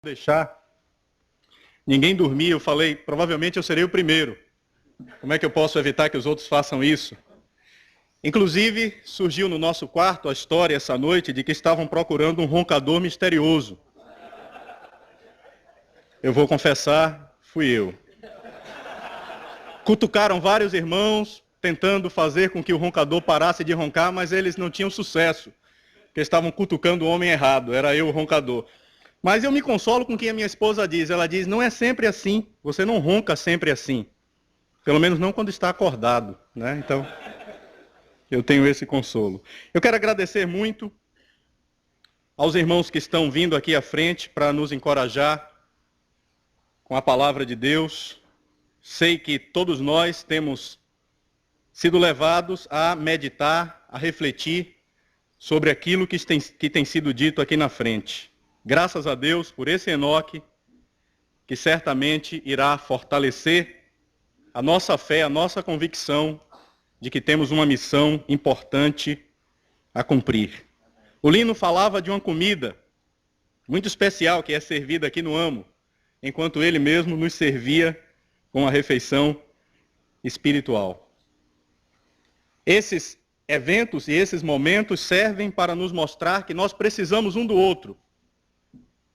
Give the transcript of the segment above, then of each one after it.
deixar ninguém dormir, eu falei, provavelmente eu serei o primeiro. Como é que eu posso evitar que os outros façam isso? Inclusive, surgiu no nosso quarto a história essa noite de que estavam procurando um roncador misterioso. Eu vou confessar, fui eu. Cutucaram vários irmãos, tentando fazer com que o roncador parasse de roncar, mas eles não tinham sucesso, porque estavam cutucando o homem errado, era eu o roncador. Mas eu me consolo com o que a minha esposa diz. Ela diz, não é sempre assim, você não ronca sempre assim. Pelo menos não quando está acordado, né? Então, eu tenho esse consolo. Eu quero agradecer muito aos irmãos que estão vindo aqui à frente para nos encorajar com a palavra de Deus. Sei que todos nós temos sido levados a meditar, a refletir sobre aquilo que tem sido dito aqui na frente. Graças a Deus por esse Enoque, que certamente irá fortalecer a nossa fé, a nossa convicção de que temos uma missão importante a cumprir. O Lino falava de uma comida muito especial que é servida aqui no AMO, enquanto ele mesmo nos servia com a refeição espiritual. Esses eventos e esses momentos servem para nos mostrar que nós precisamos um do outro,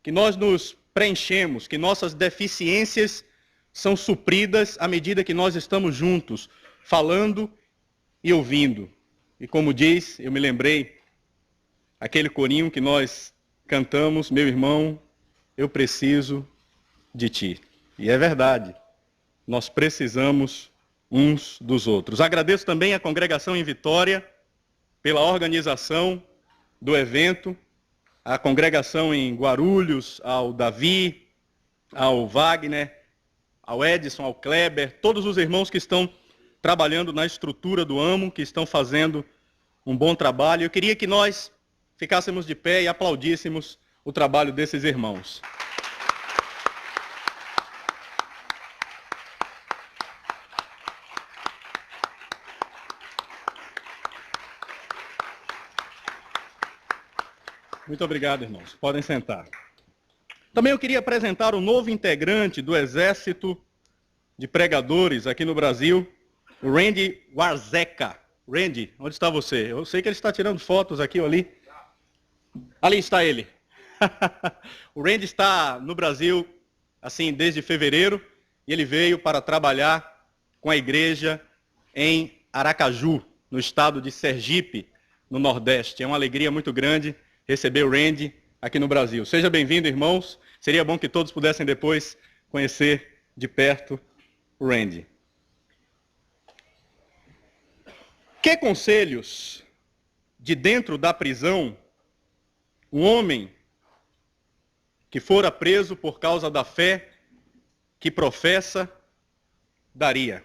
que nós nos preenchemos, que nossas deficiências são supridas à medida que nós estamos juntos, falando e ouvindo. E como diz, eu me lembrei, aquele corinho que nós cantamos, meu irmão, eu preciso de ti. E é verdade, nós precisamos uns dos outros. Agradeço também à congregação em Vitória pela organização do evento, a congregação em Guarulhos, ao Davi, ao Wagner, ao Edson, ao Kleber, todos os irmãos que estão trabalhando na estrutura do AMO, que estão fazendo um bom trabalho. Eu queria que nós ficássemos de pé e aplaudíssemos o trabalho desses irmãos. Muito obrigado, irmãos. Podem sentar. Também eu queria apresentar o novo integrante do Exército de Pregadores aqui no Brasil, o Randy Warzecha. Randy, onde está você? Eu sei que ele está tirando fotos aqui ou ali. Ali está ele. O Randy está no Brasil, assim, desde fevereiro, e ele veio para trabalhar com a igreja em Aracaju, no estado de Sergipe, no Nordeste. É uma alegria muito grande receber o Randy aqui no Brasil. Seja bem-vindo, irmãos. Seria bom que todos pudessem depois conhecer de perto o Randy. Que conselhos de dentro da prisão um homem que fora preso por causa da fé que professa daria?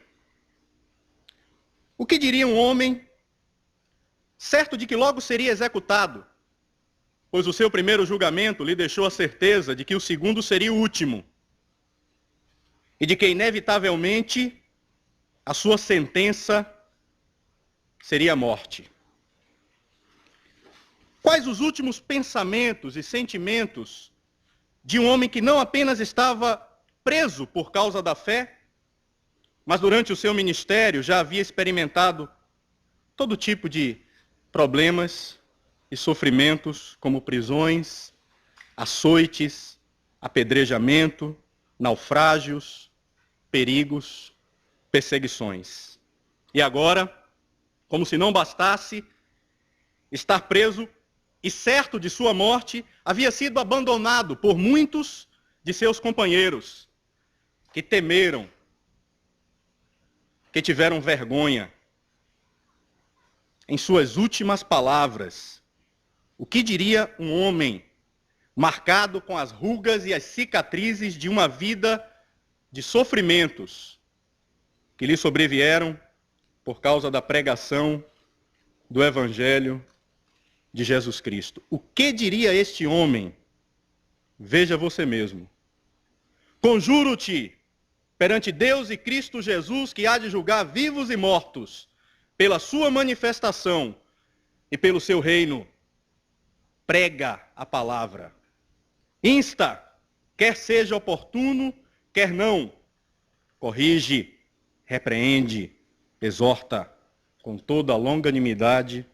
O que diria um homem certo de que logo seria executado, pois o seu primeiro julgamento lhe deixou a certeza de que o segundo seria o último e de que, inevitavelmente, a sua sentença seria a morte? Quais os últimos pensamentos e sentimentos de um homem que não apenas estava preso por causa da fé, mas durante o seu ministério já havia experimentado todo tipo de problemas e sofrimentos, como prisões, açoites, apedrejamento, naufrágios, perigos, perseguições. E agora, como se não bastasse estar preso e certo de sua morte, havia sido abandonado por muitos de seus companheiros, que temeram, que tiveram vergonha. Em suas últimas palavras, o que diria um homem marcado com as rugas e as cicatrizes de uma vida de sofrimentos que lhe sobrevieram por causa da pregação do Evangelho de Jesus Cristo? O que diria este homem? Veja você mesmo. Conjuro-te perante Deus e Cristo Jesus, que há de julgar vivos e mortos, pela sua manifestação e pelo seu reino. Prega a palavra. Insta quer seja oportuno, quer não, corrige, repreende, exorta com toda a longanimidade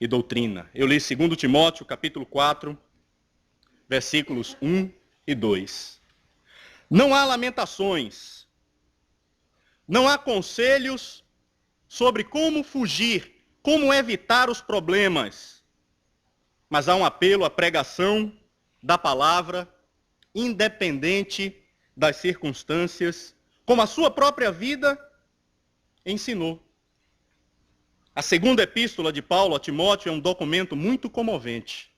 e doutrina. Eu li 2 Timóteo, capítulo 4, versículos 1 e 2. Não há lamentações, não há conselhos sobre como fugir, como evitar os problemas, mas há um apelo à pregação da palavra, independente das circunstâncias, como a sua própria vida ensinou. A segunda epístola de Paulo a Timóteo é um documento muito comovente,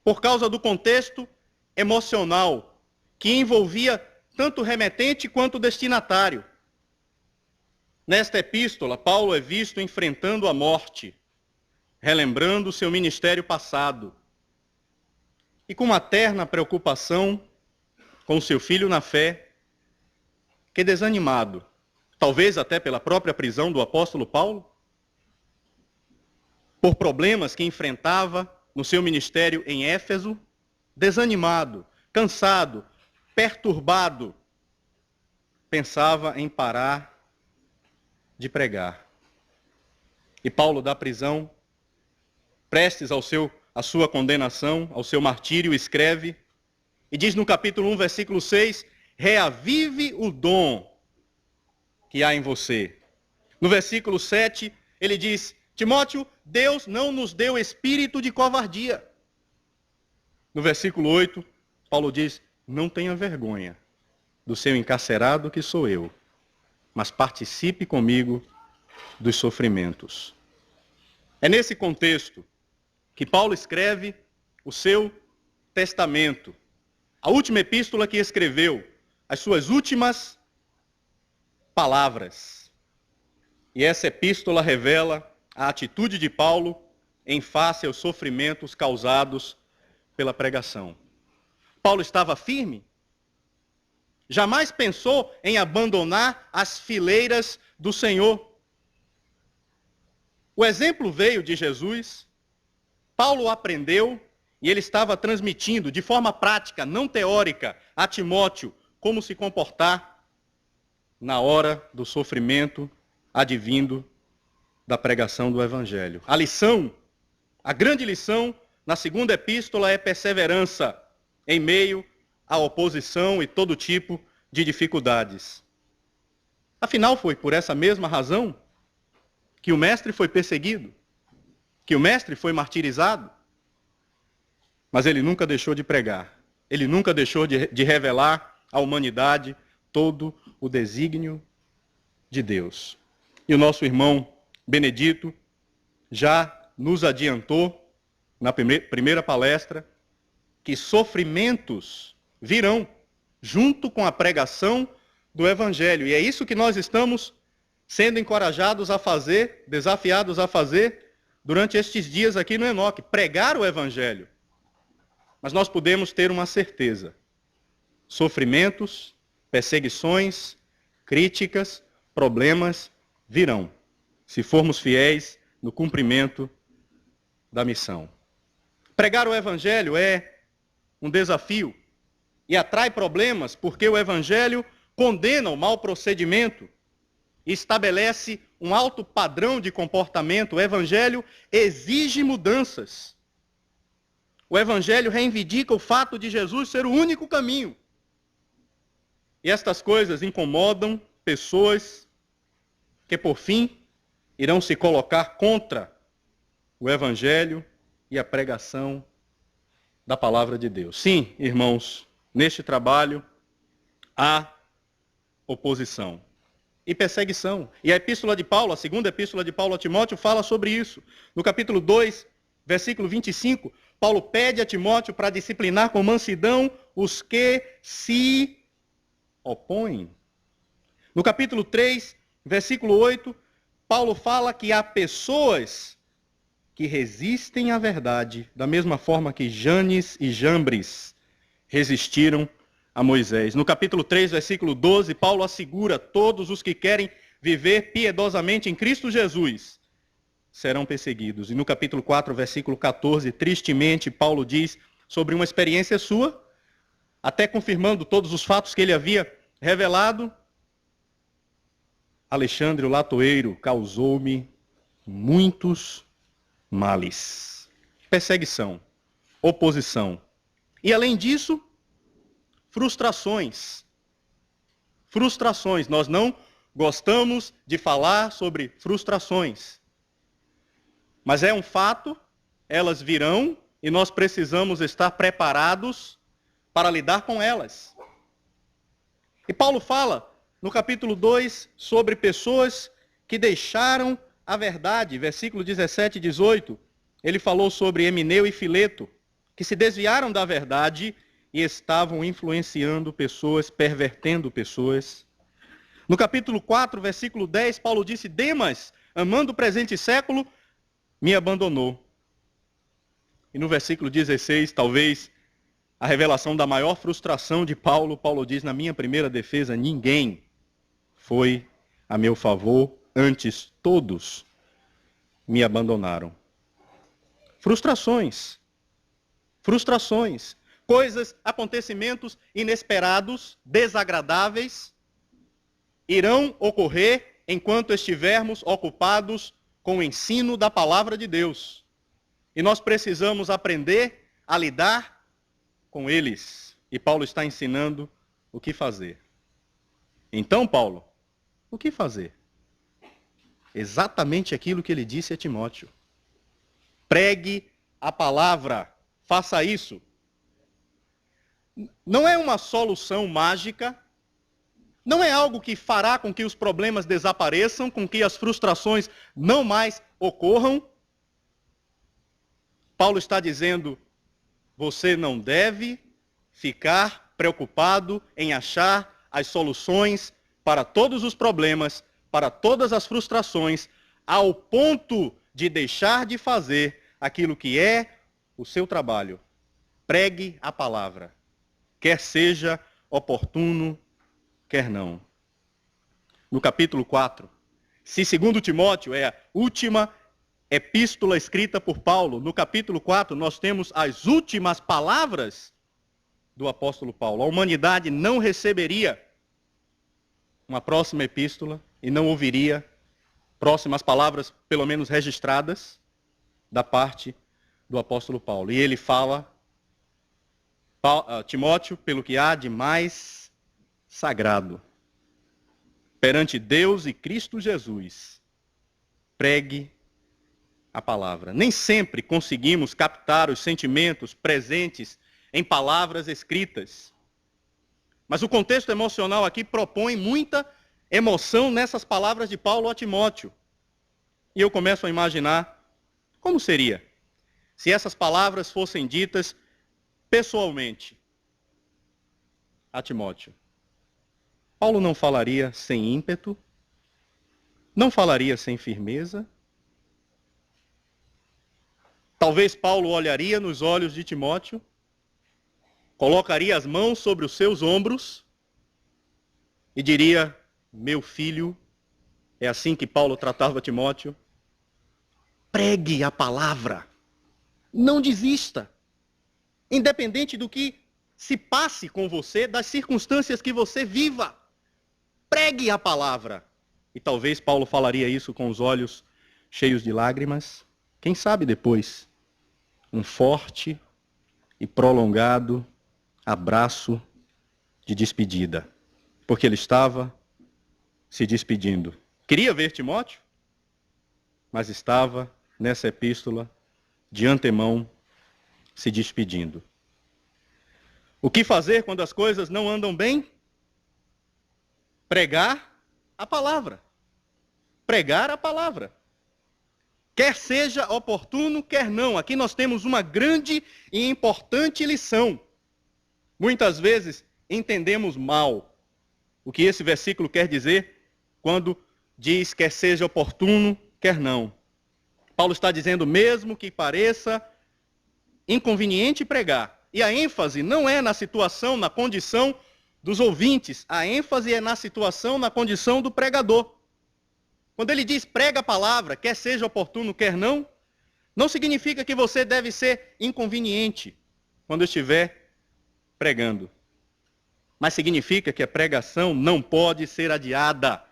por causa do contexto emocional que envolvia tanto o remetente quanto o destinatário. Nesta epístola, Paulo é visto enfrentando a morte, relembrando seu ministério passado, e com uma terna preocupação com seu filho na fé, que desanimado, talvez até pela própria prisão do apóstolo Paulo, por problemas que enfrentava no seu ministério em Éfeso, desanimado, cansado, perturbado, pensava em parar de pregar. E Paulo da prisão, prestes à sua condenação, ao seu martírio, escreve e diz no capítulo 1, versículo 6, reavive o dom que há em você. No versículo 7, ele diz, Timóteo, Deus não nos deu espírito de covardia. No versículo 8, Paulo diz, não tenha vergonha do seu encarcerado que sou eu, mas participe comigo dos sofrimentos. É nesse contexto que Paulo escreve o seu testamento, a última epístola que escreveu, as suas últimas palavras. E essa epístola revela a atitude de Paulo em face aos sofrimentos causados pela pregação. Paulo estava firme? Jamais pensou em abandonar as fileiras do Senhor. O exemplo veio de Jesus, Paulo aprendeu e ele estava transmitindo de forma prática, não teórica, a Timóteo como se comportar na hora do sofrimento advindo da pregação do Evangelho. A lição, a grande lição na segunda epístola é perseverança em meio à oposição e todo tipo de dificuldades. Afinal, foi por essa mesma razão que o mestre foi perseguido, que o mestre foi martirizado. Mas ele nunca deixou de pregar, ele nunca deixou de revelar à humanidade todo o desígnio de Deus. E o nosso irmão Benedito já nos adiantou na primeira palestra que sofrimentos virão junto com a pregação do Evangelho. E é isso que nós estamos sendo encorajados a fazer, desafiados a fazer durante estes dias aqui no Enoque, pregar o Evangelho. Mas nós podemos ter uma certeza: sofrimentos, perseguições, críticas, problemas virão, se formos fiéis no cumprimento da missão. Pregar o Evangelho é um desafio e atrai problemas porque o Evangelho condena o mau procedimento e estabelece um alto padrão de comportamento. O Evangelho exige mudanças. O Evangelho reivindica o fato de Jesus ser o único caminho. E estas coisas incomodam pessoas que, por fim, irão se colocar contra o Evangelho e a pregação da palavra de Deus. Sim, irmãos, neste trabalho há oposição e perseguição. E a epístola de Paulo, a segunda epístola de Paulo a Timóteo, fala sobre isso. No capítulo 2, versículo 25, Paulo pede a Timóteo para disciplinar com mansidão os que se opõem. No capítulo 3, versículo 8, Paulo fala que há pessoas que resistem à verdade, da mesma forma que Janes e Jambres resistiram a Moisés. No capítulo 3, versículo 12, Paulo assegura: todos os que querem viver piedosamente em Cristo Jesus serão perseguidos. E no capítulo 4, versículo 14, tristemente, Paulo diz sobre uma experiência sua, até confirmando todos os fatos que ele havia revelado, Alexandre o latoeiro causou-me muitos males. Perseguição, oposição. E além disso, frustrações. Frustrações. Nós não gostamos de falar sobre frustrações. Mas é um fato, elas virão e nós precisamos estar preparados para lidar com elas. E Paulo fala no capítulo 2 sobre pessoas que deixaram a verdade. Versículo 17 e 18, ele falou sobre Emineu e Fileto, que se desviaram da verdade e estavam influenciando pessoas, pervertendo pessoas. No capítulo 4, versículo 10, Paulo disse: Demas, amando o presente século, me abandonou. E no versículo 16, talvez a revelação da maior frustração de Paulo, Paulo diz: na minha primeira defesa, ninguém foi a meu favor, antes todos me abandonaram. Frustrações. Frustrações. Coisas, acontecimentos inesperados, desagradáveis, irão ocorrer enquanto estivermos ocupados com o ensino da palavra de Deus. E nós precisamos aprender a lidar com eles. E Paulo está ensinando o que fazer. Então, Paulo, o que fazer? Exatamente aquilo que ele disse a Timóteo. Pregue a palavra. Faça isso. Não é uma solução mágica. Não é algo que fará com que os problemas desapareçam, com que as frustrações não mais ocorram. Paulo está dizendo: você não deve ficar preocupado em achar as soluções para todos os problemas, para todas as frustrações, ao ponto de deixar de fazer aquilo que é o seu trabalho. Pregue a palavra, quer seja oportuno, quer não. No capítulo 4, se 2 Timóteo é a última epístola escrita por Paulo, no capítulo 4 nós temos as últimas palavras do apóstolo Paulo. A humanidade não receberia uma próxima epístola e não ouviria próximas palavras, pelo menos registradas, da parte do apóstolo Paulo. E ele fala: Timóteo, pelo que há de mais sagrado perante Deus e Cristo Jesus, pregue a palavra. Nem sempre conseguimos captar os sentimentos presentes em palavras escritas. Mas o contexto emocional aqui propõe muita emoção nessas palavras de Paulo a Timóteo. E eu começo a imaginar como seria se essas palavras fossem ditas pessoalmente a Timóteo. Paulo não falaria sem ímpeto, não falaria sem firmeza. Talvez Paulo olharia nos olhos de Timóteo, colocaria as mãos sobre os seus ombros e diria: meu filho, é assim que Paulo tratava Timóteo, pregue a palavra, não desista, independente do que se passe com você, das circunstâncias que você viva, pregue a palavra. E talvez Paulo falaria isso com os olhos cheios de lágrimas, quem sabe depois, um forte e prolongado abraço de despedida, porque ele estava se despedindo. Queria ver Timóteo, mas estava nessa epístola de antemão se despedindo. O que fazer quando as coisas não andam bem? Pregar a palavra. Pregar a palavra. Quer seja oportuno, quer não. Aqui nós temos uma grande e importante lição. Muitas vezes entendemos mal o que esse versículo quer dizer quando diz quer seja oportuno, quer não. Paulo está dizendo mesmo que pareça inconveniente pregar. E a ênfase não é na situação, na condição dos ouvintes. A ênfase é na situação, na condição do pregador. Quando ele diz prega a palavra, quer seja oportuno, quer não, não significa que você deve ser inconveniente quando estiver pregando. mas significa que a pregação não pode ser adiada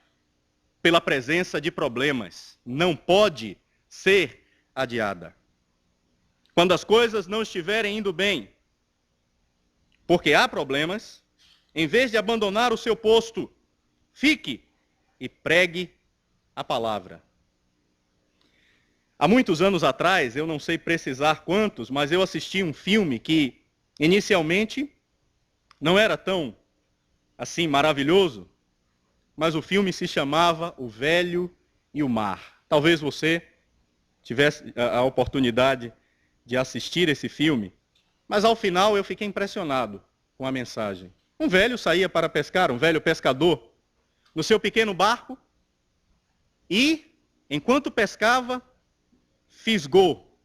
pela presença de problemas. Não pode ser adiada. Quando as coisas não estiverem indo bem, porque há problemas, em vez de abandonar o seu posto, fique e pregue a palavra. Há muitos anos atrás, eu não sei precisar quantos, mas eu assisti um filme que, inicialmente, não era tão, assim, maravilhoso, mas o filme se chamava O Velho e o Mar. Talvez você tivesse a oportunidade de assistir esse filme, mas ao final eu fiquei impressionado com a mensagem. Um velho saía para pescar, um velho pescador, no seu pequeno barco, e, enquanto pescava, fisgou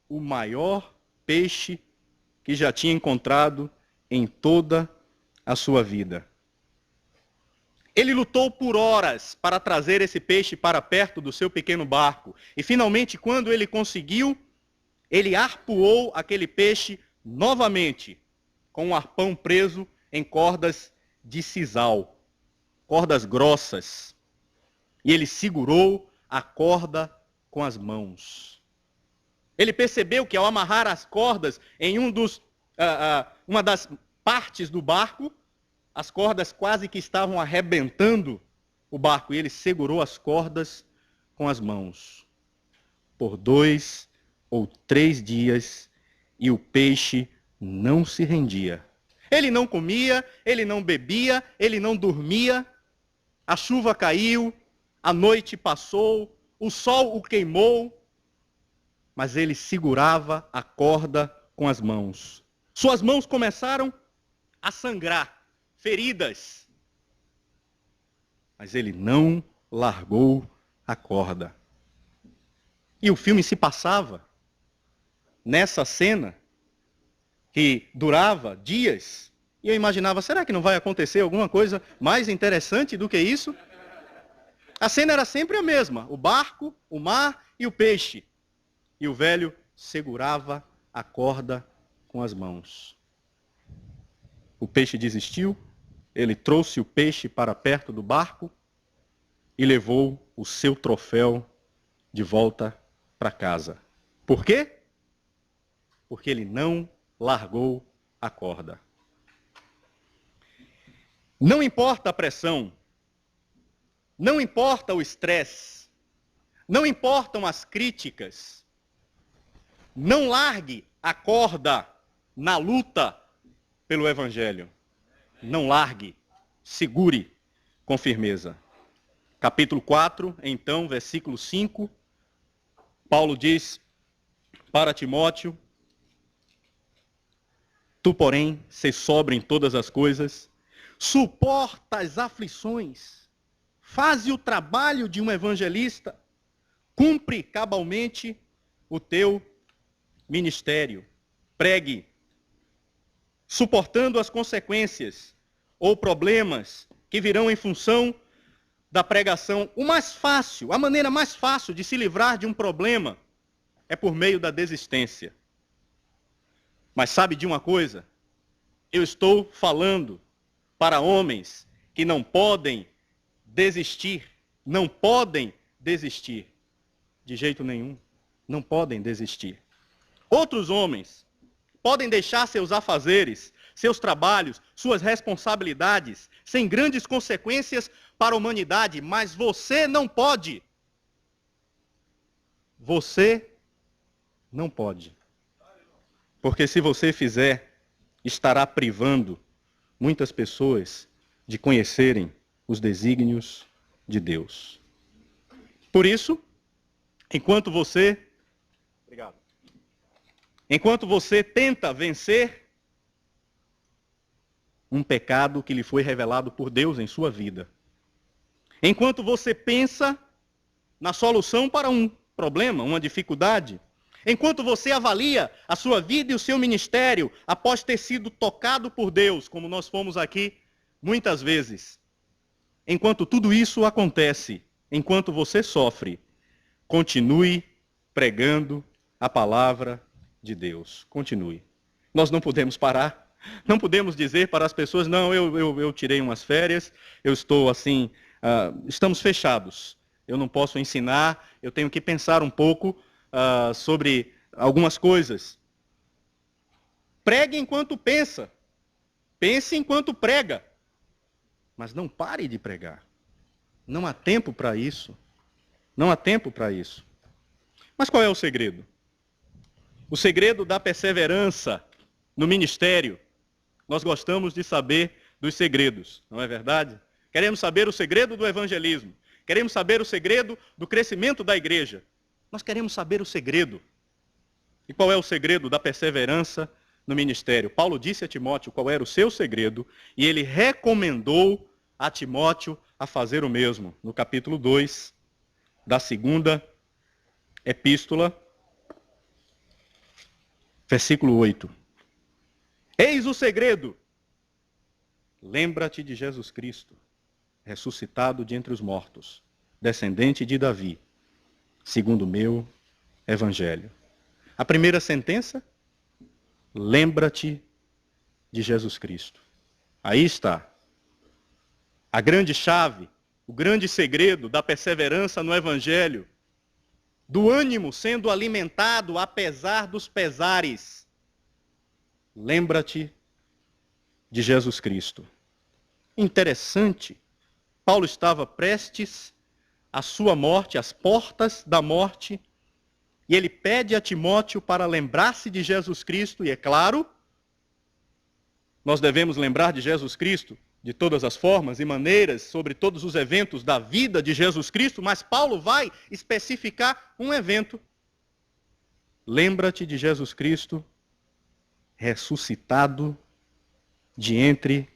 o maior peixe que já tinha encontrado em toda a sua vida. Ele lutou por horas para trazer esse peixe para perto do seu pequeno barco. E finalmente, quando ele conseguiu, ele arpoou aquele peixe novamente, com um arpão preso em cordas de sisal, cordas grossas. E ele segurou a corda com as mãos. Ele percebeu que ao amarrar as cordas em uma das partes do barco, as cordas quase que estavam arrebentando o barco. E ele segurou as cordas com as mãos por 2 ou 3 dias e o peixe não se rendia. Ele não comia, ele não bebia, ele não dormia. A chuva caiu, a noite passou, o sol o queimou, mas ele segurava a corda com as mãos. Suas mãos começaram a sangrar, feridas, mas ele não largou a corda. E o filme se passava nessa cena que durava dias, e eu imaginava, será que não vai acontecer alguma coisa mais interessante do que isso? A cena era sempre a mesma, o barco, o mar e o peixe. E o velho segurava a corda com as mãos. O peixe desistiu, ele trouxe o peixe para perto do barco e levou o seu troféu de volta para casa. Por quê? Porque ele não largou a corda. Não importa a pressão, não importa o estresse, não importam as críticas, não largue a corda na luta pelo Evangelho. Não largue, segure com firmeza. Capítulo 4, então, versículo 5, Paulo diz para Timóteo: tu, porém, sê sóbrio em todas as coisas, suporta as aflições, faze o trabalho de um evangelista, cumpre cabalmente o teu ministério, pregue, suportando as consequências ou problemas que virão em função da pregação. O mais fácil, a maneira mais fácil de se livrar de um problema é por meio da desistência. Mas sabe de uma coisa? Eu estou falando para homens que não podem desistir, não podem desistir de jeito nenhum, não podem desistir. Outros homens podem deixar seus afazeres, seus trabalhos, suas responsabilidades, sem grandes consequências para a humanidade, mas você não pode. Você não pode. Porque se você fizer, estará privando muitas pessoas de conhecerem os desígnios de Deus. Por isso, enquanto você tenta vencer um pecado que lhe foi revelado por Deus em sua vida, enquanto você pensa na solução para um problema, uma dificuldade, enquanto você avalia a sua vida e o seu ministério após ter sido tocado por Deus, como nós fomos aqui muitas vezes, enquanto tudo isso acontece, enquanto você sofre, continue pregando a palavra de Deus. Continue. Nós não podemos parar. Não podemos dizer para as pessoas, não, eu tirei umas férias, eu estou assim, estamos fechados. Eu não posso ensinar, eu tenho que pensar um pouco sobre algumas coisas. Pregue enquanto pensa. Pense enquanto prega. Mas não pare de pregar. Não há tempo para isso. Não há tempo para isso. Mas qual é o segredo? O segredo da perseverança no ministério. Nós gostamos de saber dos segredos, não é verdade? Queremos saber o segredo do evangelismo. Queremos saber o segredo do crescimento da igreja. Nós queremos saber o segredo. E qual é o segredo da perseverança no ministério? Paulo disse a Timóteo qual era o seu segredo e ele recomendou a Timóteo a fazer o mesmo. No capítulo 2 da segunda epístola, versículo 8. Eis o segredo. Lembra-te de Jesus Cristo, ressuscitado de entre os mortos, descendente de Davi, segundo o meu evangelho. A primeira sentença, lembra-te de Jesus Cristo. Aí está. A grande chave, o grande segredo da perseverança no evangelho, do ânimo sendo alimentado apesar dos pesares. Lembra-te de Jesus Cristo. Interessante. Paulo estava prestes à sua morte, às portas da morte, e ele pede a Timóteo para lembrar-se de Jesus Cristo, e é claro, nós devemos lembrar de Jesus Cristo de todas as formas e maneiras, sobre todos os eventos da vida de Jesus Cristo, mas Paulo vai especificar um evento. Lembra-te de Jesus Cristo, ressuscitado de entre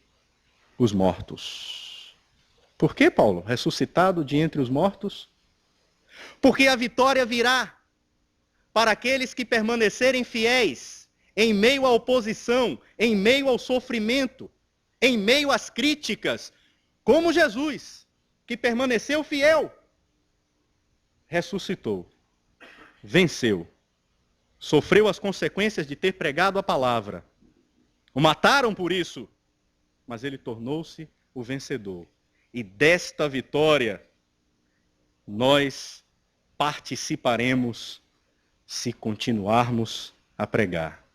os mortos. Por que, Paulo? Ressuscitado de entre os mortos? Porque a vitória virá para aqueles que permanecerem fiéis em meio à oposição, em meio ao sofrimento, em meio às críticas, como Jesus, que permaneceu fiel, ressuscitou, venceu, sofreu as consequências de ter pregado a palavra. O mataram por isso, mas ele tornou-se o vencedor. E desta vitória, nós participaremos se continuarmos a pregar.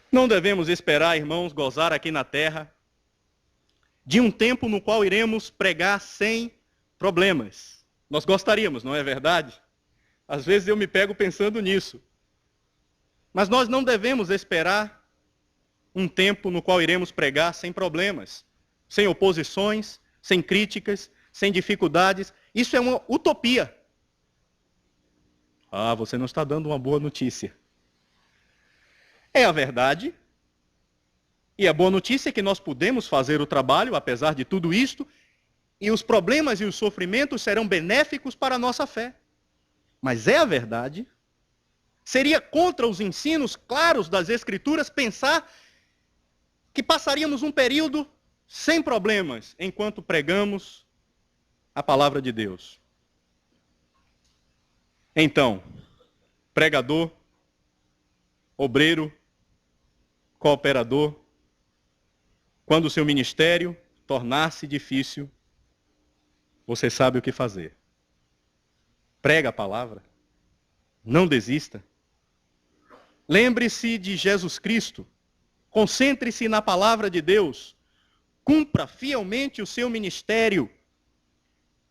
Não devemos esperar, irmãos, gozar aqui na terra de um tempo no qual iremos pregar sem problemas. Nós gostaríamos, não é verdade? Às vezes eu me pego pensando nisso. Mas nós não devemos esperar um tempo no qual iremos pregar sem problemas, sem oposições, sem críticas, sem dificuldades. Isso é uma utopia. Ah, você não está dando uma boa notícia. É a verdade. E a boa notícia é que nós podemos fazer o trabalho, apesar de tudo isto, e os problemas e os sofrimentos serão benéficos para a nossa fé. Mas é a verdade. Seria contra os ensinos claros das Escrituras pensar que passaríamos um período sem problemas enquanto pregamos a palavra de Deus. Então, pregador, obreiro, cooperador, quando o seu ministério tornar-se difícil, você sabe o que fazer. Prega a palavra, não desista. Lembre-se de Jesus Cristo, concentre-se na palavra de Deus, cumpra fielmente o seu ministério,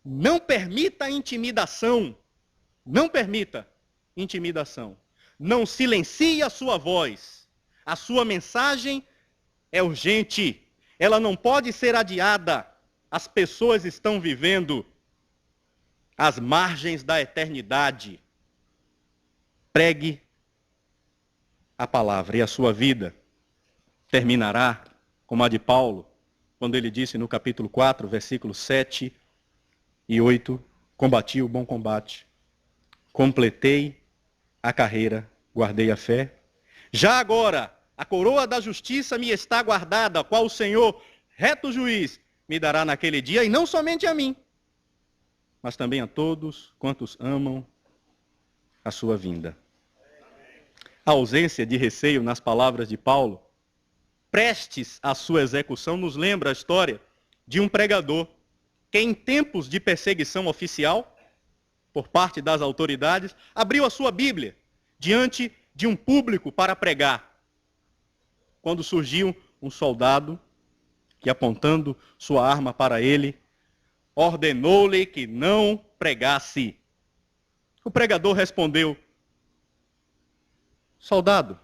não permita intimidação, não permita intimidação, não silencie a sua voz, a sua mensagem é urgente, ela não pode ser adiada, as pessoas estão vivendo às margens da eternidade. Pregue a palavra e a sua vida terminará como a de Paulo, quando ele disse no capítulo 4, versículos 7 e 8, combati o bom combate, completei a carreira, guardei a fé. Já agora, a coroa da justiça me está guardada, a qual o Senhor, reto juiz, me dará naquele dia, e não somente a mim, mas também a todos quantos amam a sua vinda. A ausência de receio nas palavras de Paulo prestes à sua execução, nos lembra a história de um pregador que, em tempos de perseguição oficial, por parte das autoridades, abriu a sua Bíblia diante de um público para pregar. Quando surgiu um soldado que, apontando sua arma para ele, ordenou-lhe que não pregasse. O pregador respondeu: soldado,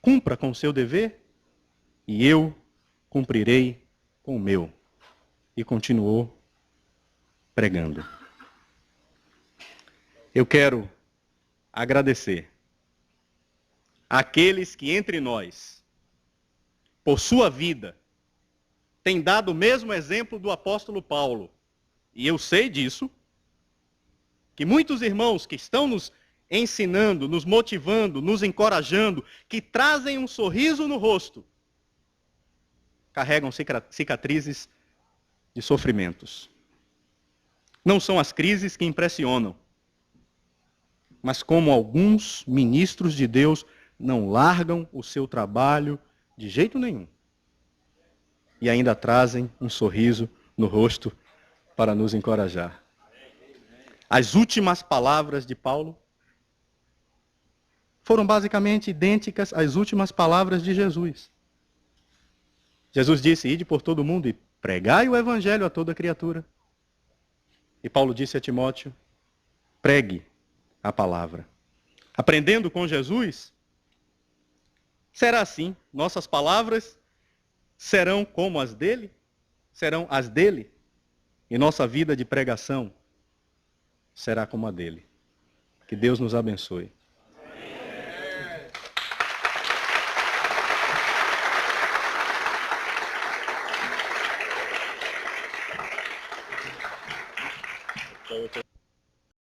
cumpra com o seu dever e eu cumprirei com o meu. E continuou pregando. Eu quero agradecer àqueles que entre nós, por sua vida, têm dado o mesmo exemplo do apóstolo Paulo. E eu sei disso, que muitos irmãos que estão nos ensinando, nos motivando, nos encorajando, que trazem um sorriso no rosto, carregam cicatrizes de sofrimentos. Não são as crises que impressionam, mas como alguns ministros de Deus não largam o seu trabalho de jeito nenhum e ainda trazem um sorriso no rosto para nos encorajar. As últimas palavras de Paulo foram basicamente idênticas às últimas palavras de Jesus. Jesus disse: ide por todo mundo e pregai o evangelho a toda criatura. E Paulo disse a Timóteo: pregue a palavra. Aprendendo com Jesus, será assim. Nossas palavras serão como as dele? Serão as dele? E nossa vida de pregação será como a dele. Que Deus nos abençoe.